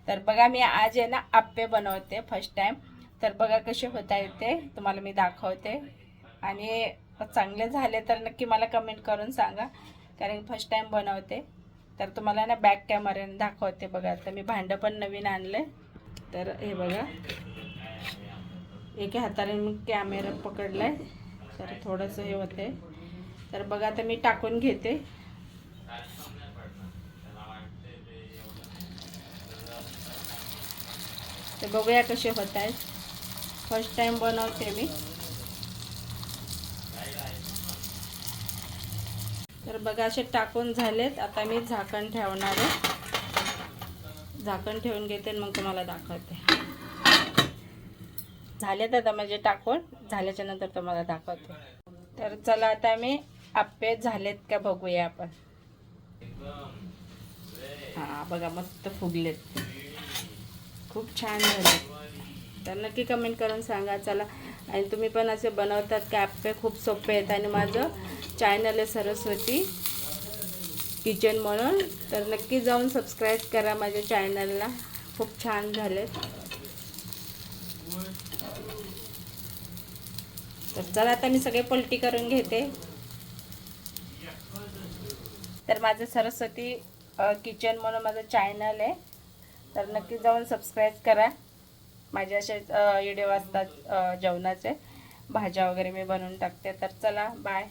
तर बघा मी आज आहे ना आप्पे बनवते फर्स्ट टाइम. तर बघा कसे होत आहेत ते तुम्हाला मी दाखवते. आणि चांगले झाले तर नक्की मला कमेंट करून सांगा, कारण फर्स्ट टाइम बनवते. तर तुम्हाला ना बॅक कॅमेऱ्याने दाखवते. बघा आता मी भांडं पण नवीन आणलं. तर हे बघा एका हाताने मी कॅमेरा पकडलाय, तर थोडंसं हे होते. तर बघा आता मी टाकून घेते. तर बघूया कसे होत आहेत. फर्स्ट टाइम बनवते मी. तर बघा असे टाकून झालेत. आता मी झाकण ठेवणार आहे. झाकण ठेवून घेते आणि मग तुम्हाला दाखवते. झालेत आता म्हणजे टाकून झाल्याच्या नंतर तुम्हाला दाखवते. तर चला आता मी आप्पे झालेत का बघूया आपण. हां बघा मस्त फुगलेत, खूप छान झाले. तर नक्की कमेंट करून सांगा. चला, आणि तुम्ही पण असे बनवतात का आप्पे? खूप सोपे आहेत. आणि माझं चॅनल आहे सरस्वती किचन म्हणून, तर नक्की जाऊन सबस्क्राईब करा माझ्या चॅनलला. खूप छान झालेत. तर चला आता मी सगळे पलटी करून घेते. तर माझं सरस्वती किचन म्हणून माझं चॅनल आहे, तर नक्की जाऊन सबस्क्राईब करा. माझे असे व्हिडिओ असतात जेवणाचे, भाज्या वगैरे मी बनवून टाकते. तर चला बाय.